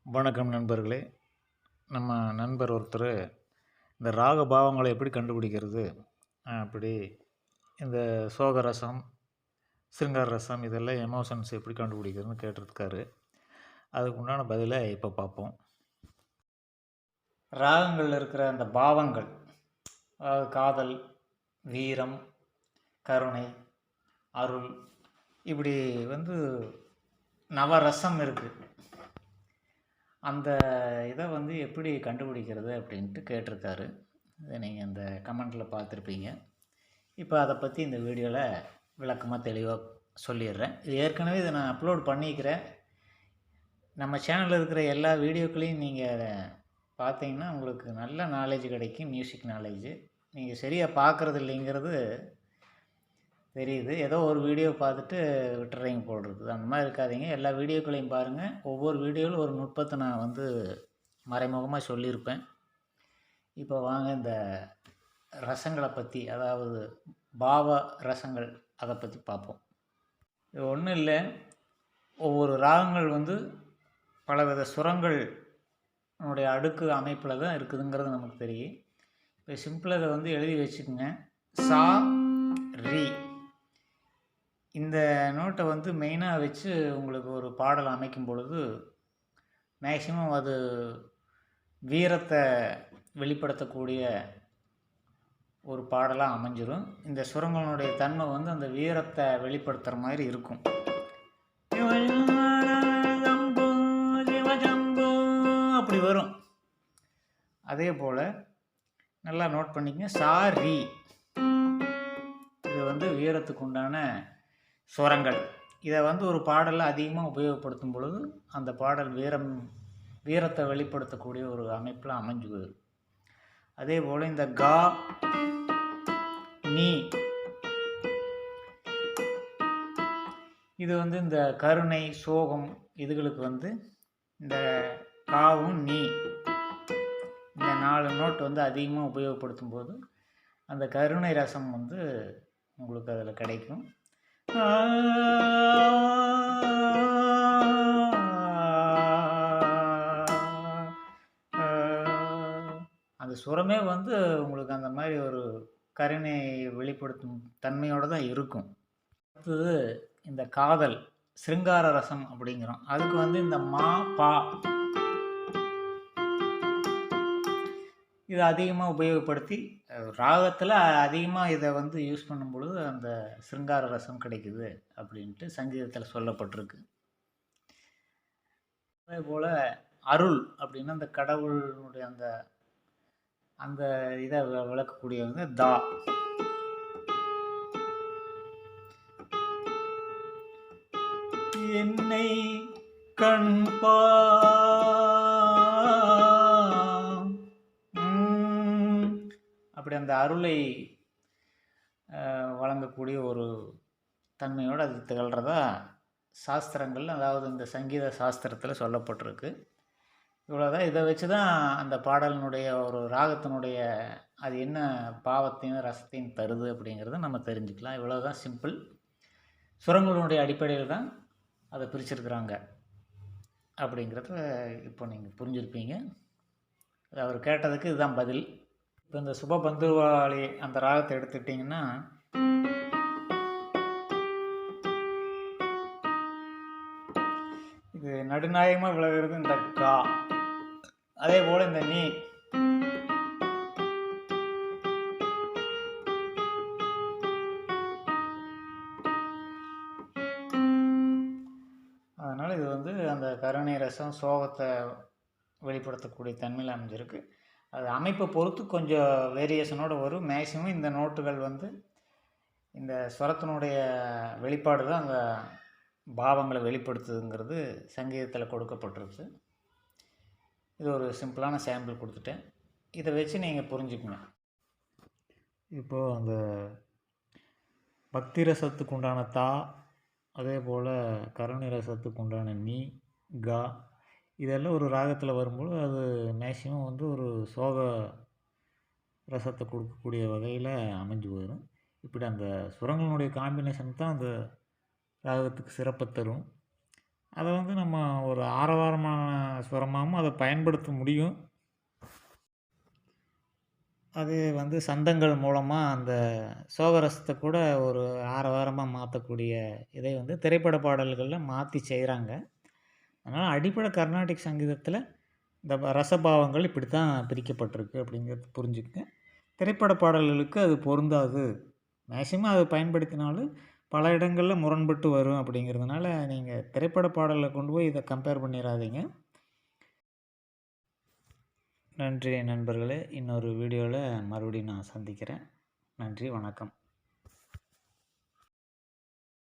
வணக்கம் நண்பர்களே. நம்ம நண்பர் ஒருத்தர் இந்த ராக பாவங்களை எப்படி கண்டுபிடிக்கிறது, அப்படி இந்த சோக ரசம், சிருங்கார ரசம் இதெல்லாம் எமோஷன்ஸ் எப்படி கண்டுபிடிக்கிறதுன்னு கேட்டிருக்காரு. அதுக்கு உண்டான பதிலை இப்போ பார்ப்போம். ராகங்களில் இருக்கிற அந்த பாவங்கள், அதாவது காதல், வீரம், கருணை, அருள், இப்படி வந்து நவரசம் இருக்குது. அந்த இதை வந்து எப்படி கண்டுபிடிக்கிறது அப்படின்ட்டு கேட்டிருக்காரு. இதை நீங்கள் இந்த கமெண்ட்டில் பார்த்துருப்பீங்க. இப்போ அதை பற்றி இந்த வீடியோவில் விளக்கமாக தெளிவாக சொல்லிடுறேன். இது ஏற்கனவே இதை நான் அப்லோட் பண்ணிக்கிறேன். நம்ம சேனலில் இருக்கிற எல்லா வீடியோக்களையும் நீங்கள் பார்த்தீங்கன்னா உங்களுக்கு நல்ல நாலேஜ் கிடைக்கும். மியூசிக் நாலேஜு நீங்கள் சரியாக பார்க்குறது இல்லைங்கிறது தெரியுது. ஏதோ ஒரு வீடியோ பார்த்துட்டு விட்டுறீங்க போல் இருக்குது. அந்த மாதிரி இருக்காதீங்க. எல்லா வீடியோக்களையும் பாருங்கள். ஒவ்வொரு வீடியோவில் ஒரு நுட்பத்தை நான் வந்து மறைமுகமாக சொல்லியிருப்பேன். இப்போ வாங்க இந்த ரசங்களை பற்றி, அதாவது பாவ ரசங்கள், அதை பற்றி பார்ப்போம். இது ஒன்றும் இல்லை, ஒவ்வொரு ராகங்கள் வந்து பலவித சுரங்கள் அடுக்கு அமைப்பில் தான் இருக்குதுங்கிறது நமக்கு தெரியும். இப்போ சிம்பிளாக இதை வந்து எழுதி வச்சுக்கோங்க. சா ரி, இந்த நோட்டை வந்து மெயினாக வச்சு உங்களுக்கு ஒரு பாடல் அமைக்கும் பொழுது மேக்சிமம் அது வீரத்தை வெளிப்படுத்தக்கூடிய ஒரு பாடலாக அமைஞ்சிடும். இந்த சுரங்களுடைய தன்மை வந்து அந்த வீரத்தை வெளிப்படுத்துகிற மாதிரி இருக்கும். அப்படி வரும். அதே போல் நல்லா நோட் பண்ணிக்கங்க. சாரி, இது வந்து வீரத்துக்கு உண்டான சுரங்கள். இதை வந்து ஒரு பாடலில் அதிகமாக உபயோகப்படுத்தும் பொழுது அந்த பாடல் வீரத்தை வெளிப்படுத்தக்கூடிய ஒரு அமைப்பில் அமைஞ்சுது. அதே போல் இந்த கா, நீ, இது வந்து இந்த கருணை, சோகம் இதுகளுக்கு வந்து இந்த காவும் நீ, இந்த 4 நோட் வந்து அதிகமாக உபயோகப்படுத்தும் போது அந்த கருணை ரசம் வந்து உங்களுக்கு அதில் கிடைக்கும். அந்த சுரமே வந்து உங்களுக்கு அந்த மாதிரி ஒரு கருணை வெளிப்படுத்தும் தன்மையோடு தான் இருக்கும். அடுத்தது இந்த காதல், சிருங்கார ரசம் அப்படிங்கிறோம். அதுக்கு வந்து இந்த மா, பா, இதை அதிகமாக உபயோகப்படுத்தி ராகத்தில் அதிகமாக இதை வந்து யூஸ் பண்ணும் பொழுது அந்த சிருங்கார ரசம் கிடைக்குது அப்படின்ட்டு சங்கீதத்தில் சொல்லப்பட்டிருக்கு. அதே போல் அருள் அப்படின்னா அந்த கடவுளுடைய அந்த அந்த இதை விளக்கக்கூடியவங்க தா. என்னை கண்பா, அப்படி அந்த அருளை வழங்கக்கூடிய ஒரு தன்மையோடு அது திகழ்கிறதா சாஸ்திரங்கள், அதாவது இந்த சங்கீத சாஸ்திரத்தில் சொல்லப்பட்டிருக்கு. இவ்வளோதான். இதை வச்சு தான் அந்த பாடலினுடைய ஒரு ராகத்தினுடைய அது என்ன பாவத்தையும் ரசத்தையும் தருது அப்படிங்கிறத நம்ம தெரிஞ்சுக்கலாம். இவ்வளோதான், சிம்பிள். சுரங்களுடைய அடிப்படையில் தான் அதை பிரிச்சிருக்கிறாங்க அப்படிங்கிறத இப்போ நீங்கள் புரிஞ்சுருப்பீங்க. அது அவர் கேட்டதுக்கு இதுதான் பதில். இப்போ இந்த சுபபந்துவாளி அந்த ராகத்தை எடுத்துக்கிட்டிங்கன்னா இது நடுநாயகமாக விலகிறது இந்த கா. அதே போல் இந்த நீ, அதனால் இது வந்து அந்த கருணை ரசம் சோகத்தை வெளிப்படுத்தக்கூடிய தன்மையில் அமைஞ்சிருக்கு. அது அமைப்பை பொறுத்து கொஞ்சம் வேரியேஷனோடு வரும். மேக்சிமம் இந்த நோட்டுகள் வந்து இந்த ஸ்வரத்தினுடைய வெளிப்பாடு தான் அந்த பாவங்களை வெளிப்படுத்துதுங்கிறது சங்கீதத்தில் கொடுக்கப்பட்டிருக்கு. இது ஒரு சிம்பிளான சாம்பிள் கொடுத்துட்டேன். இதை வச்சு நீங்கள் புரிஞ்சுக்கணும். இப்போது அந்த பக்தி ரசத்துக்கு உண்டான தா, அதே போல் கருணை ரசத்துக்கு உண்டான நீ, கா, இதெல்லாம் ஒரு ராகத்தில் வரும்போது அது மேக்சிமம் வந்து ஒரு சோக ரசத்தை கொடுக்கக்கூடிய வகையில் அமைஞ்சு போயிடும். இப்படி அந்த சுரங்களுடைய காம்பினேஷன் தான் அந்த ராகத்துக்கு சிறப்பை தரும். அதை வந்து நம்ம ஒரு ஆரவாரமான சுரமாகவும் அதை பயன்படுத்த முடியும். அது வந்து சந்தங்கள் மூலமாக அந்த சோகரசத்தை கூட ஒரு ஆரவாரமாக மாற்றக்கூடிய இதை வந்து திரைப்பட பாடல்களில் மாற்றி செய்கிறாங்க. அதனால் அடிப்படை கர்நாடிக் சங்கீதத்தில் இந்த ரசபாவங்கள் இப்படி தான் பிரிக்கப்பட்டிருக்கு அப்படிங்கிறது புரிஞ்சுக்கங்க. திரைப்பட பாடல்களுக்கு அது பொருந்தாது. மேக்ஸிமம் அது பயன்படுத்தினாலும் பல இடங்களில் முரண்பட்டு வரும் அப்படிங்கிறதுனால நீங்கள் திரைப்பட பாடலில் கொண்டு போய் இதை கம்பேர் பண்ணிடாதீங்க. நன்றி நண்பர்களே. இன்னொரு வீடியோவில் மறுபடியும் நான் சந்திக்கிறேன். நன்றி, வணக்கம்.